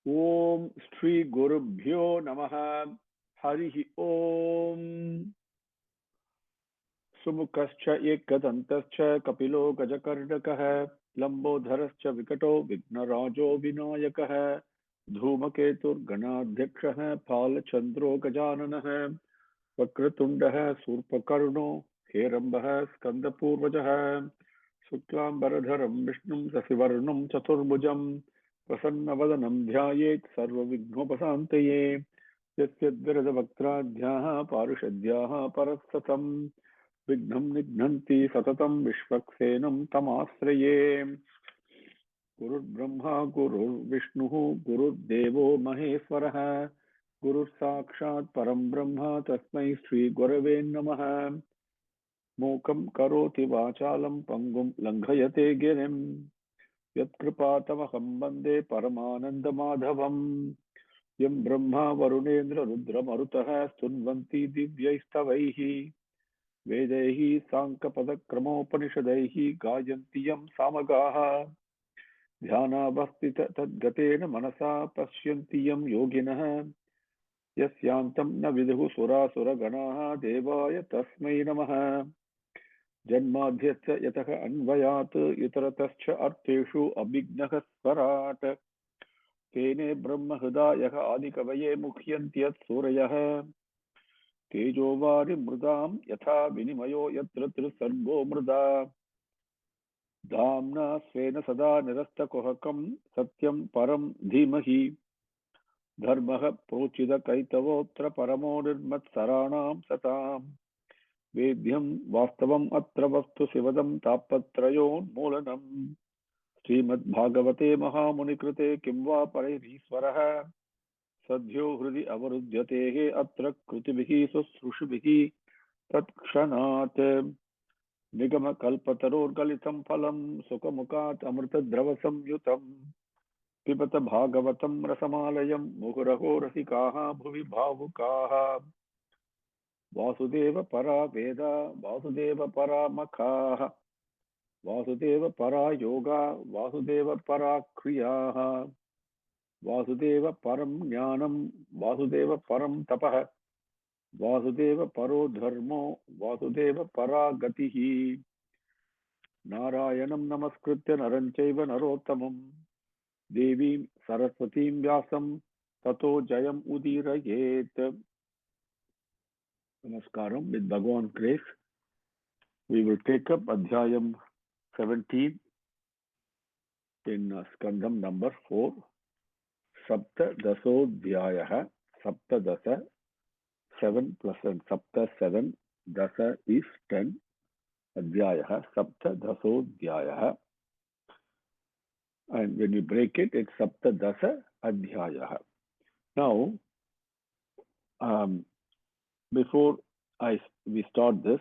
Om Shri Gurubhyo Namaha Harihi Om Sumukascha Ekadantascha Kapilo Gajakarnakaha Lambodharascha Vikato Vignarajo Vinayakaha Dhumaketur Ganadhyakshaha Palachandro Gajananaha Vakratundaha Surpakarno Herambaha Skandapurvajaha Suklambaradharam Vishnum Sasivarnam Chaturbhujam Prasannavadanam Dhyayet Sarvavighnopasanteye Yasyadviradavaktradyah Parushadhyah Parasatam Vignam Nidnanti Satatam Vishvaksenam Tamasraye Gurur Brahma Gurur Vishnu Gurur Devo Maheswaraha Gurur Sakshat Param Brahma Tasmai Sri Gurave Namaha Mokam Karoti Vachalam Pangum Langhayate Girim Yatkripatamaham Bande Paramananda Madhavam Yam Brahma Varunendra Rudra Marutaha Stunvanti Divyaistavaihi Vedehi Sankapadakramopanisadaihi Gayantiyam Samagaha Dhyana Bhastita Tadgatena Manasa Pashyantiyam Yoginaha Yasyantam Na Viduhu Sura Sura Ganaha Devaya Tasmai Namaha Janmadhyasya Yataha Anvayat Itaratascha Arteshu Abhignaha Swarat Tene Brahma Hridayaka Adikavaye Mukhyantyat Surayaha Tejovari Mridam Yatha Vinimayo Yatra Sargo Mrida Dhamna Svena Sada Nirasta Kohakam Satyam Param Dhimahi Dharmaha Prochida Kaitavotra Paramo Nirmat Saranam Satam Vedhyam Vastavam Atra Vastu Sivadam Tapatrayon Molanam Srimad Bhagavate Mahamuni Kimva Parairiswaraha Sadhyo Hridi Avarudhyatehe Atra Krutibihi Susrushibihi Tatkshanat Nigama Kalpataror Galitam Phalam Sukamukat Amrita Dravasam Yutam Pibata Bhagavatam Rasamalayam Muhuraho Rasikaha Bhuvi Bhavukaha Vasudeva Para Veda Vasudeva Para Makhaha Vasudeva Para Yoga Vasudeva Para Kriyaha Vasudeva Param Jnanam Vasudeva Param Tapaha Vasudeva Paro Dharmo Vasudeva Para Gatihi Narayanam Namaskritya Naranchaiva Narottamam Devim Saraswatim Vyasam Tato Jayam Udirayet. Namaskaram. With Bhagavan grace, we will take up Adhyayam 17 in Skandam number 4. Sapta Dasodhyayaha. Sapta Dasa, 7 plus 1. Sapta 7. Dasa is 10. Adhyayaha. Sapta Dasodhyayaha. And when you break it, it's Sapta Dasa Adhyayaha. Now, before we start this,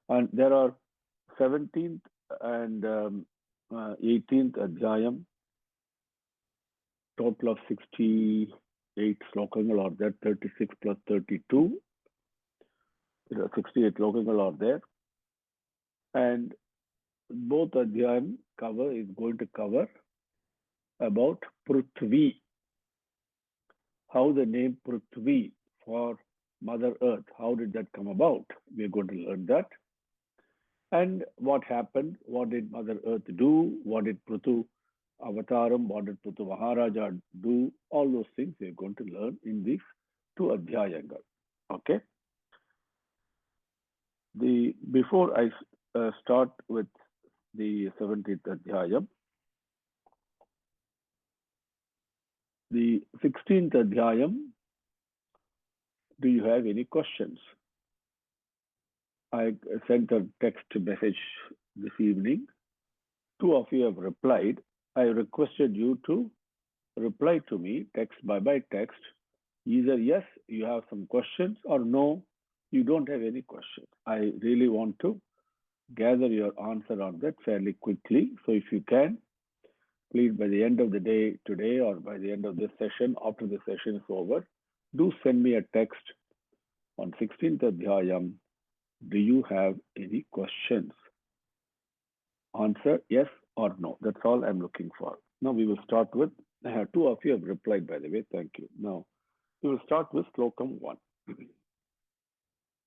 and there are 17th and 18th Adhyayam, total of 68 slokangal are there, 36 plus 32, 68 slokangal are there, and both Adhyayam is going to cover about Prithvi, how the name Prithvi for Mother Earth, how did that come about? We are going to learn that. And what happened, what did Mother Earth do, what did Prithu Avataram, what did Prithu Maharaja do, all those things we are going to learn in these 2 Adhyayangas. Okay? Before I start with the 17th Adhyayam, the 16th Adhyayam, do you have any questions? I sent a text message this evening. 2 of you have replied. I requested you to reply to me text by text. Either yes, you have some questions, or no, you don't have any questions. I really want to gather your answer on that fairly quickly. So if you can, please, by the end of the day today or by the end of this session, after the session is over, do send me a text on 16th Adhyayam. Do you have any questions? Answer yes or no. That's all I'm looking for. Now we will start with Two of you have replied, by the way. Thank you. Now, we will start with Slokam 1.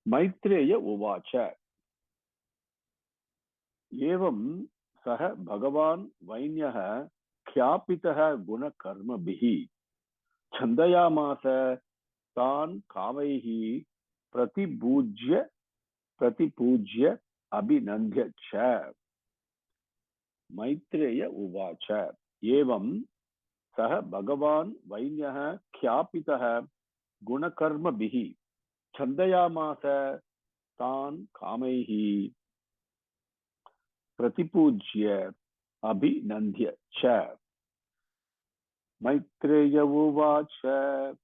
Maitreya Uvacha. Evam Saha Bhagavan Vainyaha Khyapitaha Guna Karma Bihi Chandayamasa Tan Kavaihi Pratibhujya Abhinandhya Cha. Maitreya Uvacha. Evam Saha Bhagavan Vainyaha Khyapitaha Guna Karma Bihi Chandayamasa Tan Kamaihi Pratipujya Abhinandhya Cha. Maitreya Uvacha.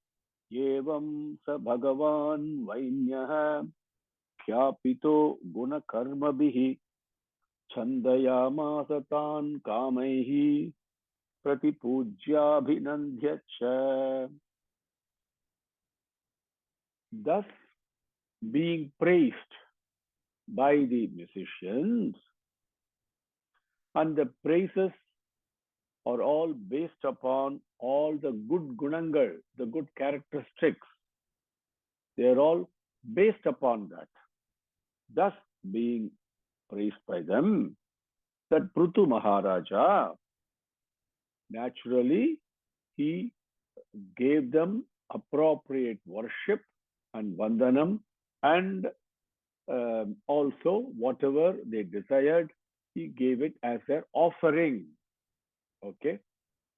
Evam sa Bhagavan Vainyaha Khyapito Guna Karma Bihi Chandayamasa Tan Kamaihi Pratipujya Abhinandhya Cha. Thus, being praised by the musicians, and the praises are all based upon all the good gunangal, the good characteristics. They are all based upon that. Thus, being praised by them, that Prithu Maharaja, naturally, he gave them appropriate worship and vandanam, and also whatever they desired, he gave it as their offering. Okay?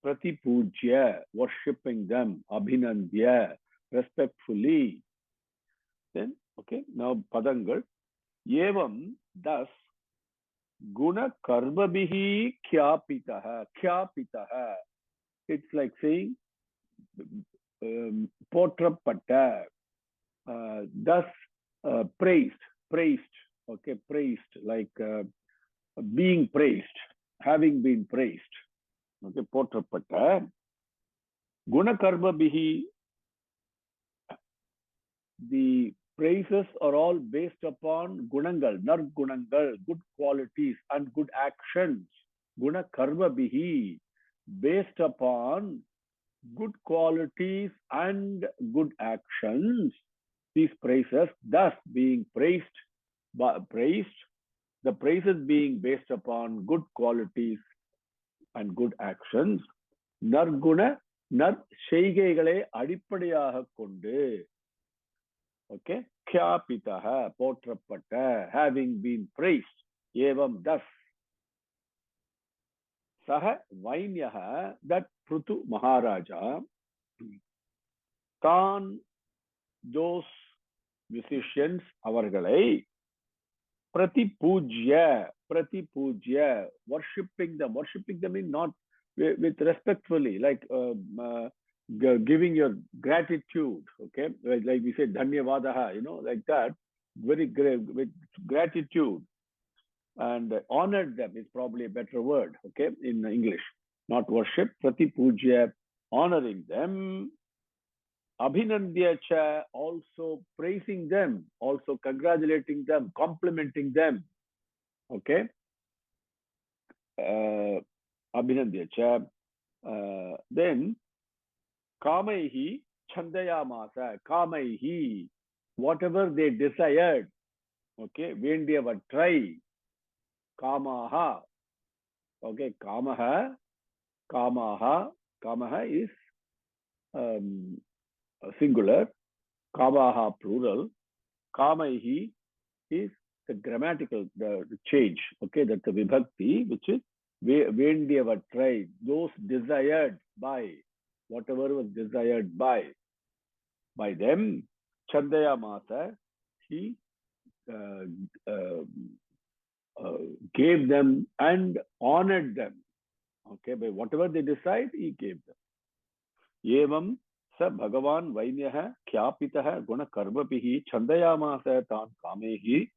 Pratipujya, worshipping them, abhinandhya, respectfully. Then, okay, now padangal. Evam, thus, guna karma bihi khyapitaha. Khyapitaha. It's like saying, potrapatta. Thus, praised. Okay, praised, like being praised, having been praised. Okay, potrapatta. Guna karma bihi, the praises are all based upon gunangal, nargunangal, good qualities and good actions. Guna karma bihi, based upon good qualities and good actions. These praises, thus being praised, the praises being based upon good qualities and good actions. Narguna, nar sheigaiகளை அடிப்படையாக கொண்டு, okay, khyapitaha, potrapatta, having been praised. Evam, thus. Saha Vainyaha, that Prithu Maharaja, Tan, those musicians, avargalai, Pratipujya, worshipping them in not with respectfully, like giving your gratitude, okay, like we say dhanyavadaha, like that, very great, with gratitude, and honored them is probably a better word, okay, in English. Not worship, Pratipujya, honoring them. Abhinandhya cha, also praising them, also congratulating them, complimenting them. Okay? Abhinandhya cha. Then, Kamaihi Chandayamasa. Kamaihi, whatever they desired. Okay? Vendiyavatrai. Kamaha. Okay? Kamaha is singular, Kamaha plural, Kamaihi is the grammatical the change, okay, that's the vibhakti, which is Vendiyavatrai, those desired by, whatever was desired by them, Chandayamasa, he gave them and honored them, okay, by whatever they decide, he gave them. Evam sa Bhagavan Vainyaha Khyapitaha Guna Karmapihi Chandayamasa Tan Kamehi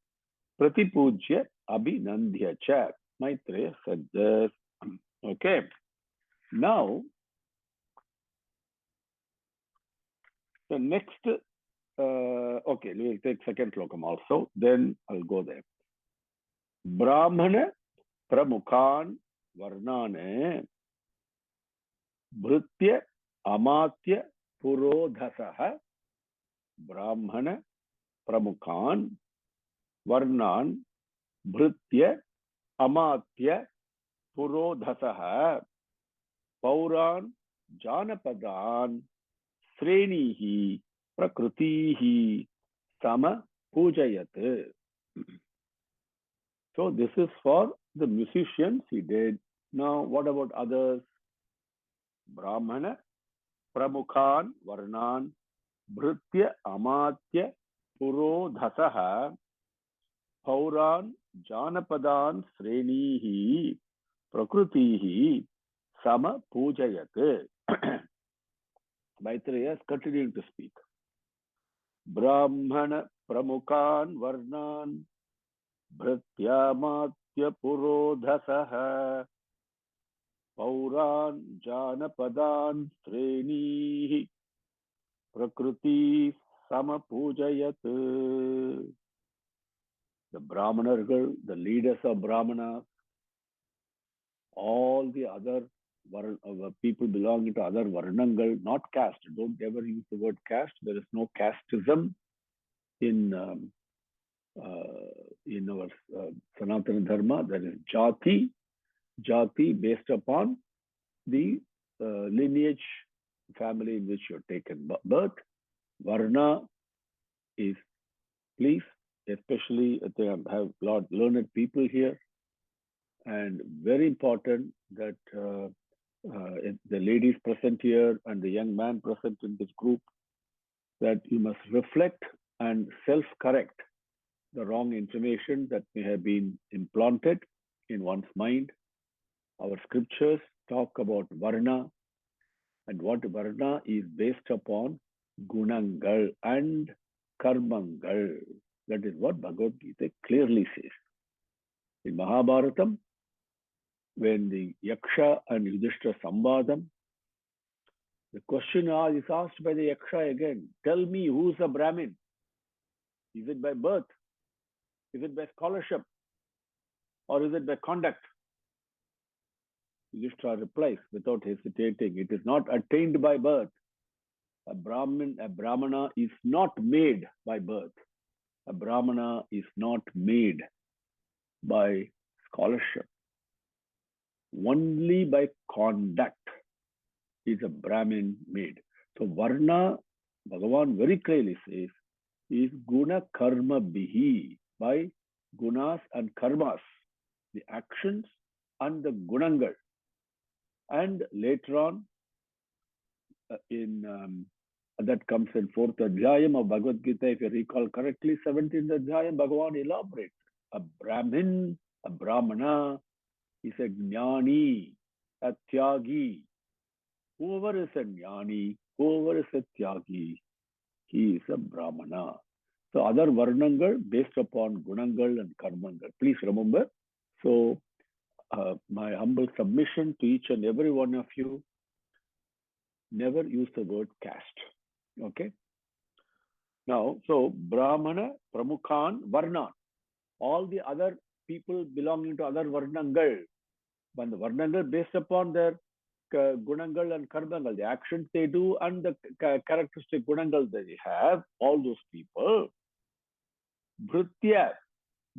Pratipujya Abhinandhya Cha. Maitreya said this. Okay. Now, the next, okay, we will take second slokam also, then I'll go there. Brahmana Pramukhan Varnane Bhritya Amatya Purodhasaha Brahmana Pramukhan Varnan Bhritya Amatya Purodhasaha Pauran Janapadan Srenihi Prakritihi Sama Pujayat. So this is for the musicians he did. Now what about others? Brahmana Pramukhan Varnan Bhritya Amatya Purodhasaha Pauran Janapadan Srenihi Prakritihi Sama Pujayat. Maitreya is continuing to speak. Brahmana Pramukhan Varnan Bhritya Amatya Purodhasaha Pauran Janapadan Srenihi Prakriti Samapujayat. The Brahmanargal, the leaders of Brahmana, all the other people belonging to other Varnangal, not caste. Don't ever use the word caste. There is no casteism in our Sanatana Dharma. There is jati based upon the lineage, family in which you're taken birth. Varna is, please, especially they have a lot learned people here, and very important that the ladies present here and the young man present in this group, that you must reflect and self-correct the wrong information that may have been implanted in one's mind. Our scriptures talk about Varna, and what Varna is based upon Gunangal and Karmangal. That is what Bhagavad Gita clearly says. In Mahabharatam, when the Yaksha and Yudhishthira Samvadam, the question is asked by the Yaksha again. Tell me, who's a Brahmin? Is it by birth? Is it by scholarship? Or is it by conduct? Yudhishthira replies without hesitating, it is not attained by birth. A Brahmana is not made by birth. A Brahmana is not made by scholarship. Only by conduct is a Brahmin made. So Varna, Bhagavan very clearly says, is Guna Karma Bihi, by Gunas and Karmas, the actions and the Gunangal. And later on, that comes in 4th Adhyayam of Bhagavad Gita, if you recall correctly, 17th Adhyayam, Bhagavan elaborates. A Brahmin, a Brahmana, is a Jnani, a Tyagi. Whoever is a Jnani, whoever is a Tyagi, he is a Brahmana. So other Varnangal based upon Gunangal and Karmangal. Please remember. So my humble submission to each and every one of you, never use the word caste. Okay? Now, so Brahmana, Pramukhan, Varna. All the other people belonging to other Varnangal. But the Varnangal based upon their Gunangal and Karmangal, the actions they do and the characteristic Gunangal that they have, all those people. Bhritya.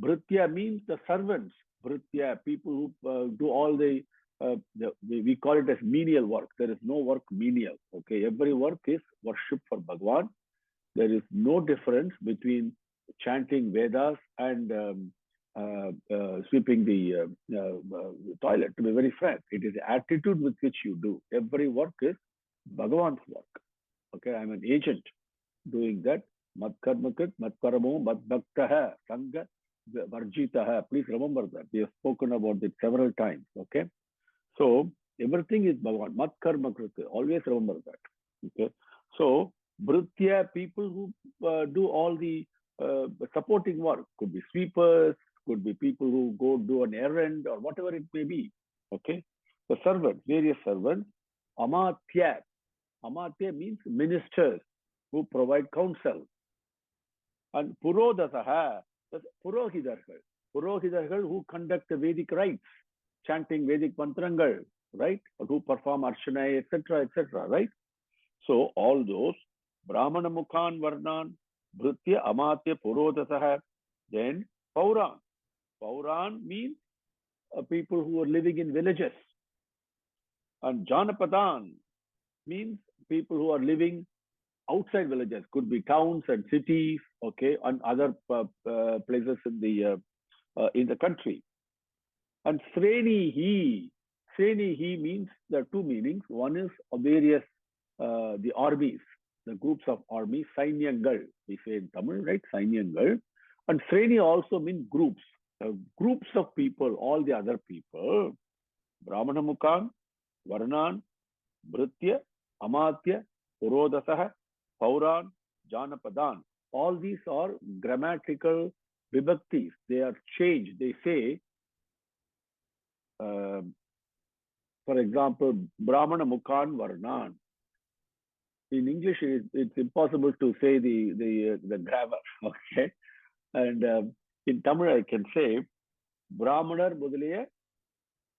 Bhritya means the servants. Bhritya, people who do all we call it as menial work. There is no work menial. Okay, every work is worship for Bhagavan. There is no difference between chanting Vedas and sweeping the toilet. To be very frank, it is the attitude with which you do. Every work is Bhagavan's work. Okay, I'm an agent doing that. Mad karmakrit, mad paramo, mad bhaktaha, sangha varjitaha. Please remember that. We have spoken about it several times. Okay. So everything is Bhagavan. Mad karmakrit. Always remember that. Okay. So Bhritya, people who do all the supporting work, could be sweepers, could be people who go do an errand or whatever it may be. Okay. The servants, various servants. Amatya. Amatya means ministers who provide counsel. And Purodasaha, Purohidargal. Purohidargal who conduct the Vedic rites, chanting Vedic mantrangal. right? Who perform archana, etc., etc., right? So all those Brahmana Mukhan Varnan, Bhritya Amatya Purodasah, then Pauran. Pauran means people who are living in villages. And Janapadan means people who are living outside villages, could be towns and cities, okay, and other places in the country. And Srenihi means there are two meanings. One is various the armies, the groups of armies, Sainyangal, we say in Tamil, right? Sainyangal. And Sreni also means groups, groups of people, all the other people. Brahmana Mukhan, Varnan, Bhritya, Amatya, Purodasah, Pauran, Janapadan. All these are grammatical vibhaktis. They are changed. They say, for example, Brahmana Mukhan Varnan. In English, it's impossible to say the grammar, okay? And in Tamil, I can say, Brahmanar Mudaliya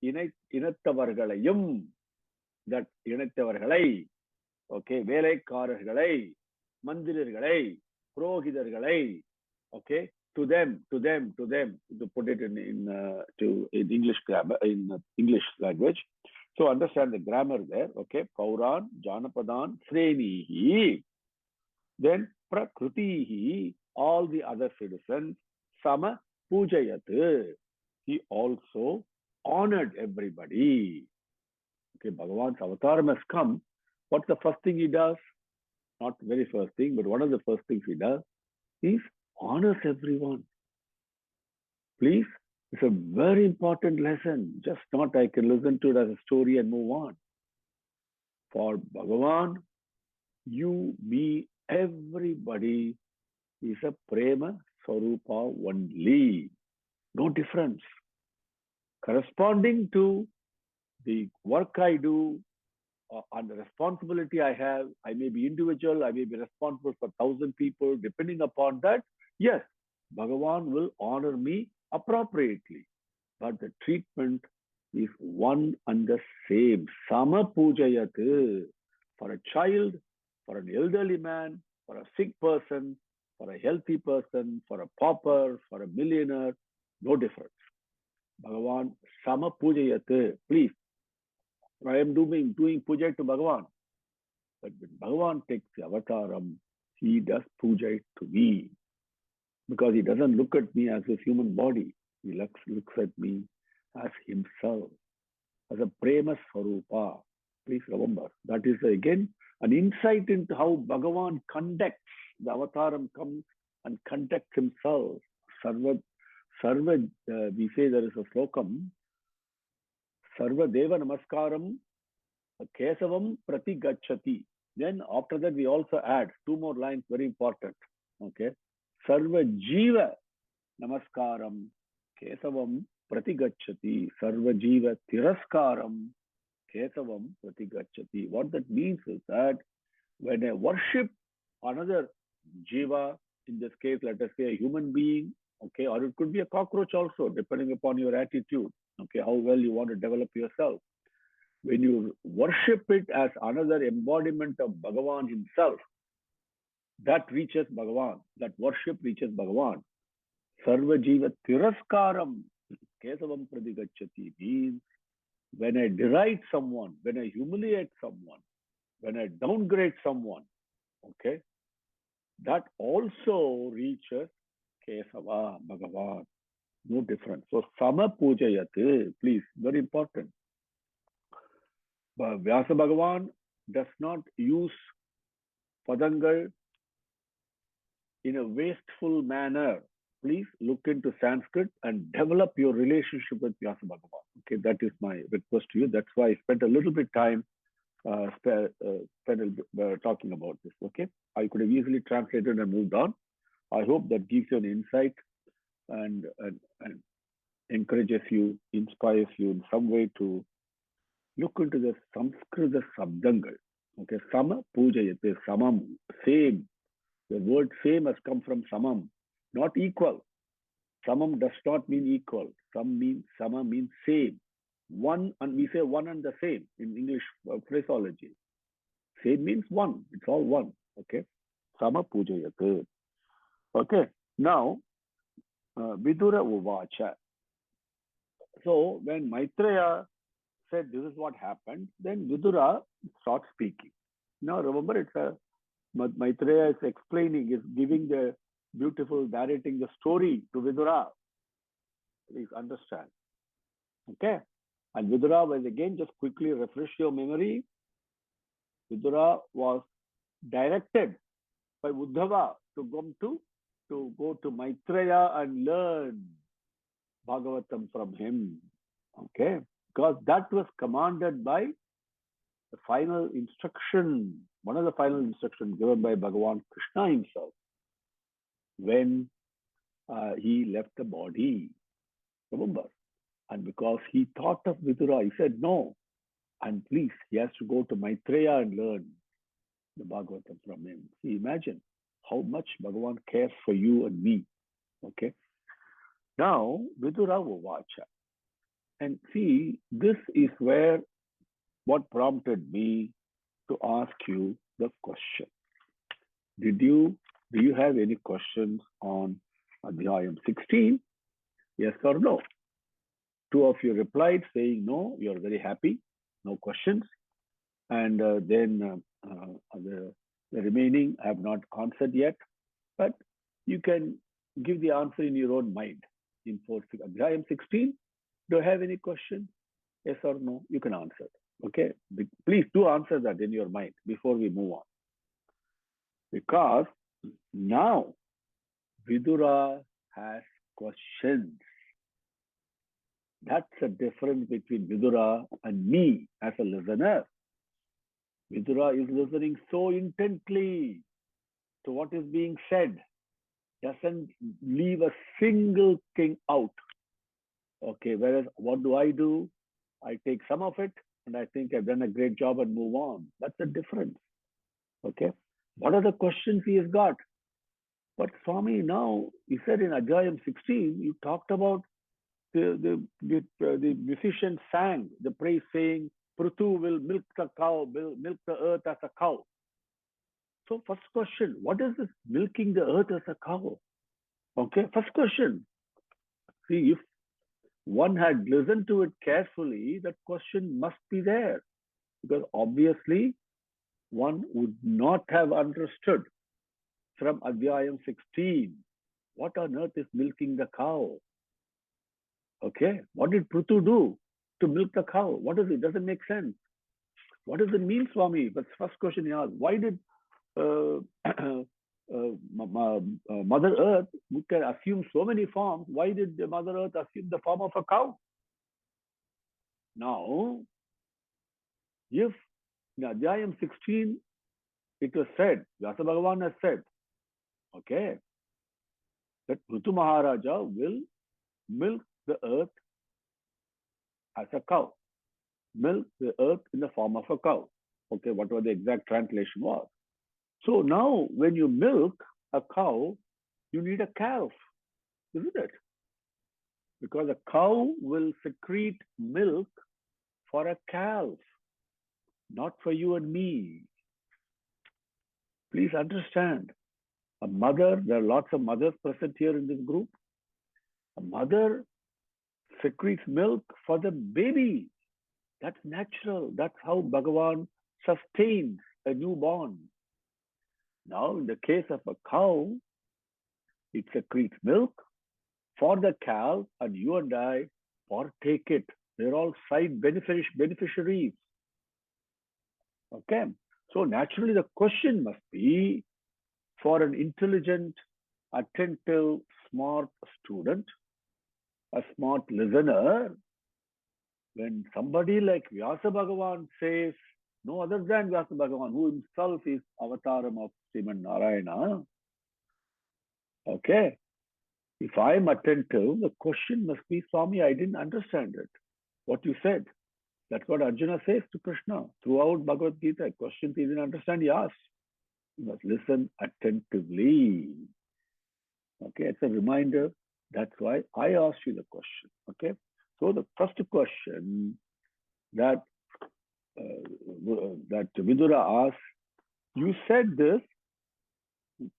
Inattavargalayum, that Inattavargalai, okay, Velaikarargalai, Mandirargalai, Purohitargalai, okay, to them, to put it in English grammar, in English language. So understand the grammar there, okay? Pauran, Janapadan, Srenihi, then Prakritihi, all the other citizens, Sama Pujayat. He also honored everybody. Okay, Bhagavan's avataram has come. What's the first thing he does? Not very first thing, but one of the first things he does is honors everyone. Please, it's a very important lesson. Just not I can listen to it as a story and move on. For Bhagavan, you, me, everybody is a prema swarupa only. No difference. Corresponding to the work I do and the responsibility I have, I may be individual, I may be responsible for 1,000 people. Depending upon that, yes, Bhagavan will honor me appropriately. But the treatment is one and the same. Sama pujayat. For a child, for an elderly man, for a sick person, for a healthy person, for a pauper, for a millionaire, no difference. Bhagavan sama pujayat. Please, I am doing puja to Bhagavan. But when Bhagavan takes the avataram, he does puja to me. Because he doesn't look at me as a human body. He looks at me as himself, as a prema swarupa. Please remember, that is again an insight into how Bhagavan conducts. The avataram comes and conducts himself. We say there is a slokam, Sarva Deva Namaskaram Kesavam Prati Gachati. Then after that we also add two more lines, very important. Okay. Sarva Jiva Namaskaram Kesavam Prati Gachati. Sarva Jiva Tiraskaram Kesavam Prati Gachati. What that means is that when I worship another Jiva, in this case, let us say a human being, okay, or it could be a cockroach also, depending upon your attitude, okay, how well you want to develop yourself. When you worship it as another embodiment of Bhagavan himself, that reaches Bhagavan, that worship reaches Bhagavan. Sarva Jiva Tiraskaram Kesavam Pradigachati means when I deride someone, when I humiliate someone, when I downgrade someone, okay, that also reaches Kesava, Bhagavan. No difference. So Sama Pujayate, please, very important. But Vyasa Bhagavan does not use Padangal in a wasteful manner. Please look into Sanskrit and develop your relationship with Vyasa Bhagavan. Okay, that is my request to you. That's why I spent a little bit time talking about this. Okay, I could have easily translated and moved on. I hope that gives you an insight and encourages you, inspires you in some way to look into the Samskrita Sabdangal. Okay, Sama Pujayate, Samam, same. The word same has come from Samam, not equal. Samam does not mean equal. Sama means same. One, and we say one and the same in English phraseology. Same means one. It's all one. Okay. Sama pujayat. Okay. Now, Vidura Uvacha. So when Maitreya said this is what happened, then Vidura starts speaking. Now remember, it's a Maitreya is explaining, is giving the beautiful, narrating the story to Vidura. Please understand. Okay. And Vidura was, again, just quickly refresh your memory. Vidura was directed by Uddhava to go to Maitreya and learn Bhagavatam from him. Okay. Because that was commanded by the final instruction, one of the final instructions given by Bhagavan Krishna himself when he left the body. Remember? And because he thought of Vidura, he said, no. And please, he has to go to Maitreya and learn the Bhagavatam from him. See, imagine how much Bhagavan cares for you and me. Okay. Now, Vidura Uvacha. And see, this is where what prompted me to ask you the question. Do you have any questions on Adhyayam 16? Yes or no? Two of you replied saying no, you're very happy, no questions. And then the remaining have not answered yet, but you can give the answer in your own mind. In Adhyayam 16, do you have any questions? Yes or no? You can answer. Okay? Please do answer that in your mind before we move on. Because now Vidura has questions. That's the difference between Vidura and me as a listener. Vidura is listening so intently to what is being said, doesn't leave a single thing out. Okay, whereas what do? I take some of it and I think I've done a great job and move on. That's the difference. Okay, what are the questions he has got? But Swami, now he said in Adhyayam 16, you talked about the musician sang the praise saying, Prithu will milk the cow, will milk the earth as a cow. So first question, what is this milking the earth as a cow? Okay, first question. See, if one had listened to it carefully, that question must be there. Because obviously, one would not have understood from Adhyayam 16, what on earth is milking the cow? Okay, what did Prithu do to milk the cow? What is it? Doesn't make sense. What does it mean, Swami? That's the first question he asked. Why did Mother Earth, we can assume so many forms, why did Mother Earth assume the form of a cow? Now, if in Adhyayam 16, it was said, Vyasa Bhagavan has said, okay, that Prithu Maharaja will milk the earth as a cow. Milk the earth in the form of a cow. Okay, whatever the exact translation was. So now, when you milk a cow, you need a calf, isn't it? Because a cow will secrete milk for a calf, not for you and me. Please understand. A mother, there are lots of mothers present here in this group. A mother secretes milk for the baby. That's natural. That's how Bhagavan sustains a newborn. Now, in the case of a cow, it secretes milk for the calf, and you and I partake it. They're all side beneficiaries. Okay. So naturally, the question must be for an intelligent, attentive, smart student, a smart listener, when somebody like Vyasa Bhagavan says, no other than Vyasa Bhagavan, who himself is avataram of Srimad Narayana, okay, if I'm attentive, the question must be, Swami, I didn't understand it. What you said. That's what Arjuna says to Krishna throughout Bhagavad Gita. Questions he didn't understand, he asks. You must listen attentively. Okay, it's a reminder. That's why I asked you the question. Okay, So the first question that that Vidura asked, you said this,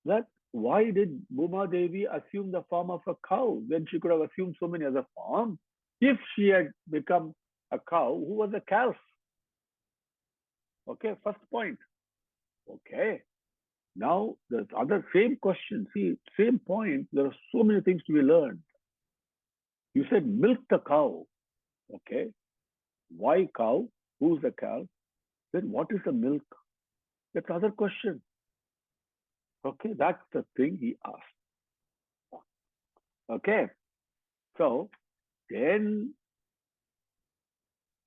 that why did Bhuma Devi assume the form of a cow when she could have assumed so many other forms? If she had become a cow, who was a calf? Okay, first point. Okay. Now the other same question, see, same point, there are so many things to be learned. You said milk the cow. Okay. Why cow? Who's the cow? Then what is the milk? That's other question. Okay, that's the thing he asked. Okay. So then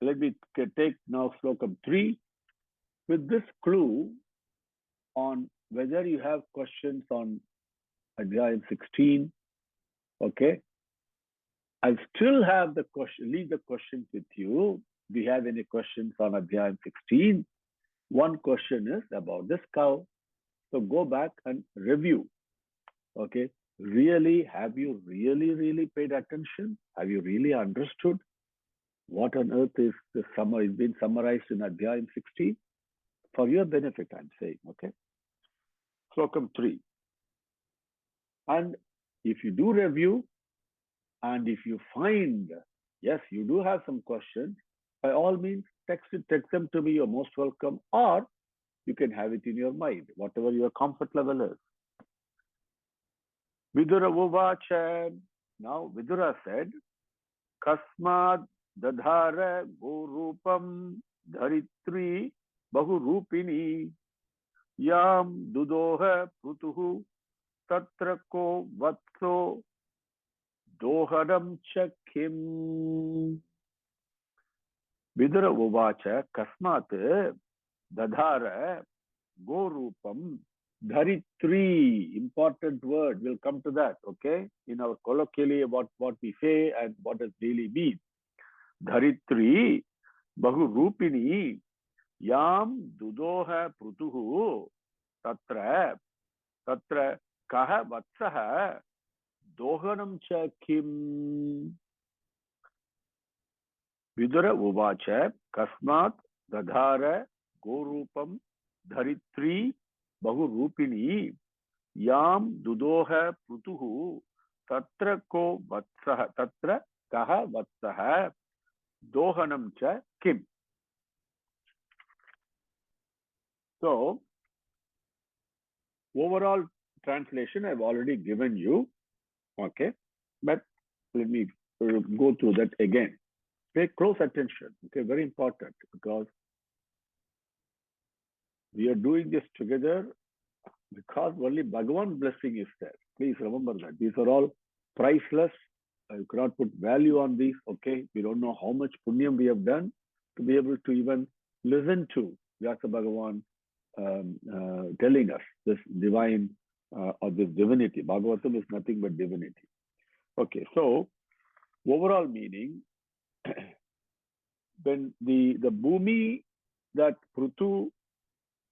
let me take now Slokam 3 with this clue on whether you have questions on Adhyayam 16. Okay. I still have the question, leave the questions with you. Do you have any questions on Adhyayam 16? One question is about this cow. So go back and review. Okay. Really, have you really paid attention? Have you really understood what on earth is the is being summarized in Adhyayam 16? For your benefit, I'm saying, okay? Slokam 3. And if you do review, and if you find, yes, you do have some questions, by all means, text them to me, you're most welcome, or you can have it in your mind, whatever your comfort level is. Vidura Uvacha. Now, Vidura said, Kasmad Dadhara Gurupam Dharitri Bahurupini Yam Dudoha Putuhu Tatrako Vatso Dohadam Chakim. Vidura Uvacha Kasmat Dadhara Gorupam Dharitri. Important word. We'll come to that, okay? In our colloquially, what we say and what does really mean. Dharitri Bahurupini Yam Dudoha Prutuhu Tatra Kaha Vatsaha Dohanam Cha Kim. Vidura Uvacha Kasmat Dadhara Gorupam Dharitri Bahurupini Yam Dudoha Prutuhu Tatra Ko Vatsaha Tatra Kaha Vatsaha Dohanam Cha Kim. So, overall translation I've already given you, okay? But let me go through that again. Pay close attention, okay? Very important, because we are doing this together because only Bhagavan blessing is there. Please remember that. These are all priceless. You cannot put value on these, okay? We don't know how much punyam we have done to be able to even listen to Vyasa Bhagavan telling us this divine or this divinity. Bhagavatam is nothing but divinity. Okay, so overall meaning, when the bhumi, that prutu,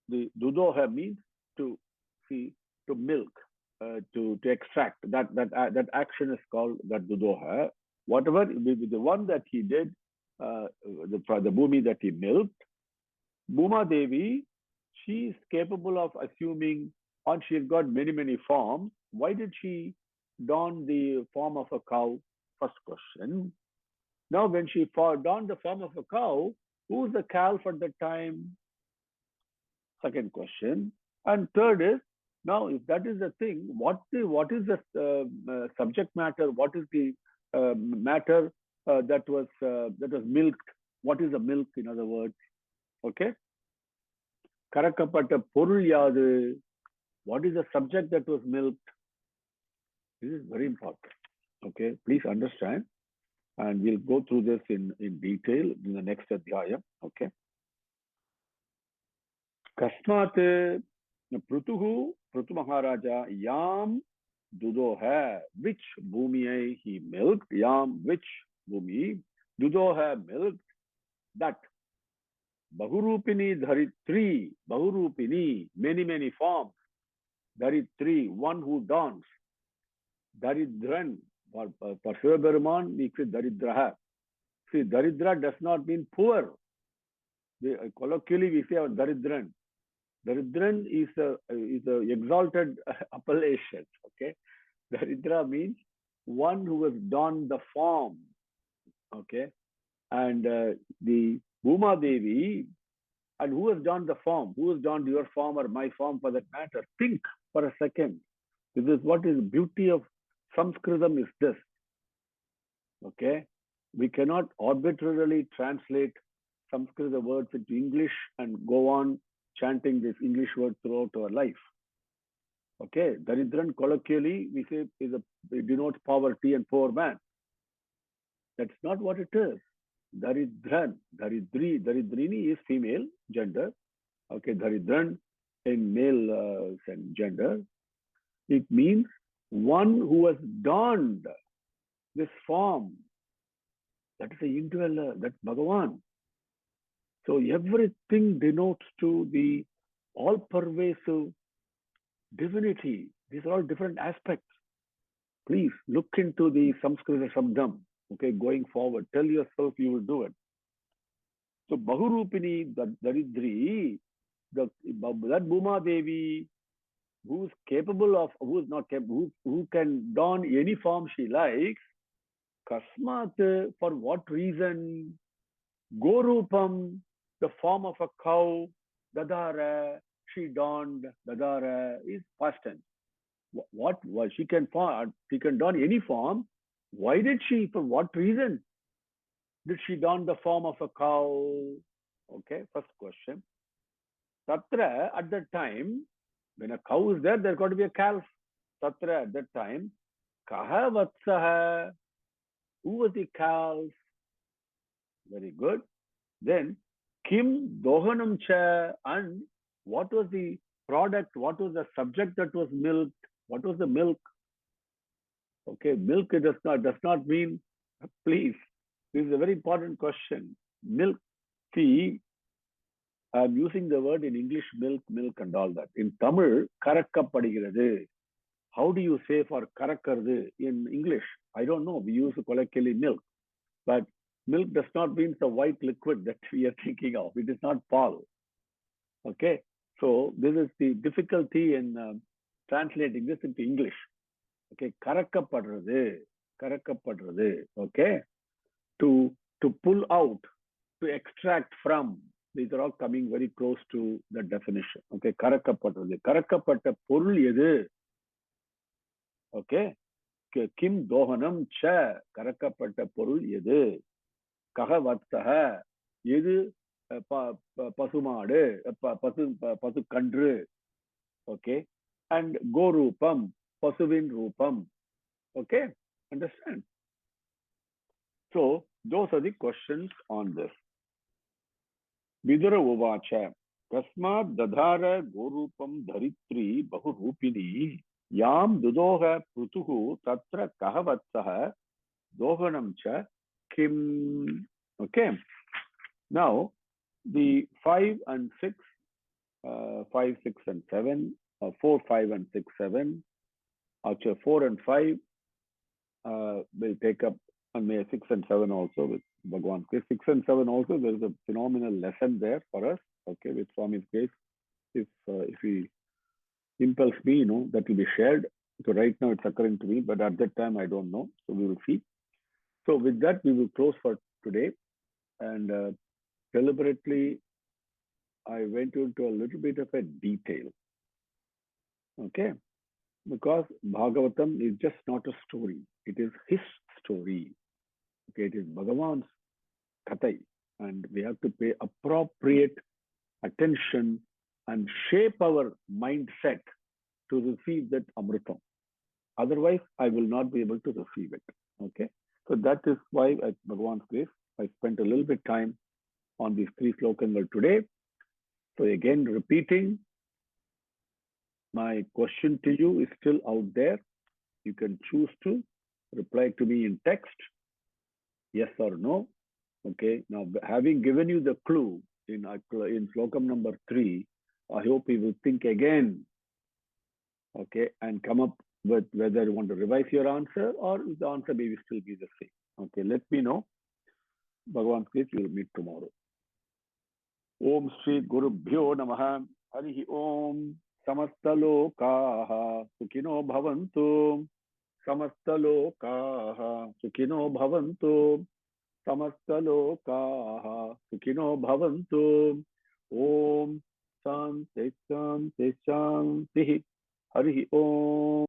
the dudoha means to milk, to extract. That action is called that dudoha. Whatever the one that he did, the bhumi that he milked, Bhuma Devi, she is capable of assuming, and she has got many forms. Why did she don the form of a cow? First question. Now, when she donned the form of a cow, who's the calf at the time? Second question. And third is, now if that is the thing, what is the subject matter? What is the matter that was milked? What is the milk, in other words? Okay. Karakapata porul yadu. What is the subject that was milked? This is very important. Okay, please understand. And we'll go through this in detail in the next adhyaya. Okay. Kasmat Prutu Maharaja Yam Dudoha, which bhumi he milked, Yam, which bhumi, Dudoha milked, that Bahurupini Dharitri, Bahurupini, many forms, Dharitri, one who dawns, Daridran, for Shivaberuman, we say Daridraha. See, Daridra does not mean poor. Colloquially, we say Daridran. Daridran is a exalted appellation. Okay, Daridra means one who has donned the form. Okay, and the Bhuma Devi, and who has donned the form? Who has donned your form or my form for that matter? Think for a second. This is what is beauty of Sanskritam is this. Okay, we cannot arbitrarily translate Sanskrit words into English and go on chanting this English word throughout our life. Okay, Daridran colloquially we say it denotes poverty and poor man. That's not what it is. Daridran, Daridrini is female gender. Okay, Daridran in male gender. It means one who has donned this form. That is the indweller, that's Bhagavan. So everything denotes to the all-pervasive divinity. These are all different aspects. Please look into the Samskrita Shabdam. Okay, going forward, tell yourself you will do it. So Bahurupini, the Daridri, that Bhuma Devi, who's capable of, who's not capable, who can don any form she likes, Kasmat, for what reason? Gorupam, the form of a cow, Dadara, she donned, Dadara is past tense. What was she can don any form. Why did she? For what reason did she don the form of a cow? Okay, first question. Tatra, at that time, when a cow is there, there's got to be a calf. Tatra, at that time, Kaha Vatsaha, who was the calf? Very good. Then, Kim Dohanam Cha, and what was the product? What was the subject that was milked? What was the milk? Okay, milk does not mean, please, this is a very important question. Milk, see, I'm using the word in English, milk and all that. In Tamil, karakkapadigiradu. How do you say for karakkardu in English? I don't know. We use colloquially milk. But milk does not mean the white liquid that we are thinking of. It is not pal. Okay, so this is the difficulty in translating this into English. Okay, karakkapadrathu, okay, to pull out, to extract from. These are all coming very close to the definition. Okay, karakkapadrathu. Karakkapatta porul edu. Okay, kim dohanam cha, karakkapatta porul edu. Kaha vatsaha, edu pasumadu, pasu kandru. Okay, and gorupam, pasuvin rupam. Okay, understand? So those are the questions on this. Vidura Uvacha, Kasmat Dadhara Gorupam Dharitri Bahurupini Yam Dudoha Prutuhu Tatra Kahavatsaha Dohanam Cha Kim. Okay. Now the 5 and 6, 5, 6 and 7, 4, 5 and 6, 7, actually 4 and 5 will take up, and may 6 and 7 also with Bhagavan's grace. 6 and 7 also, there is a phenomenal lesson there for us, okay, with Swami's grace. If he impels me, that will be shared. So right now it's occurring to me, but at that time I don't know. So we will see. So with that, we will close for today. And deliberately, I went into a little bit of a detail. Okay, because Bhagavatam is just not a story. It is his story. Okay, it is Bhagavan's kathai, and we have to pay appropriate attention and shape our mindset to receive that Amritam. Otherwise, I will not be able to receive it. Okay, so that is why at Bhagavan's grace, I spent a little bit time on these 3 slokas today. So again, repeating, my question to you is still out there. You can choose to reply to me in text, yes or no. Okay, now having given you the clue in slokam number 3, I hope you will think again, okay, and come up with whether you want to revise your answer or the answer may still be the same. Okay, let me know. Bhagavan's grace, we will meet tomorrow. Om Shri Gurubhyo Namaha. Harihi Om. Samastalokaha Sukhino Bhavantu. Samastalokaha Sukhino Bhavantu. Samastalokaha Sukhino Bhavantu. Om Shanti Shanti Shanti. Harihi Om.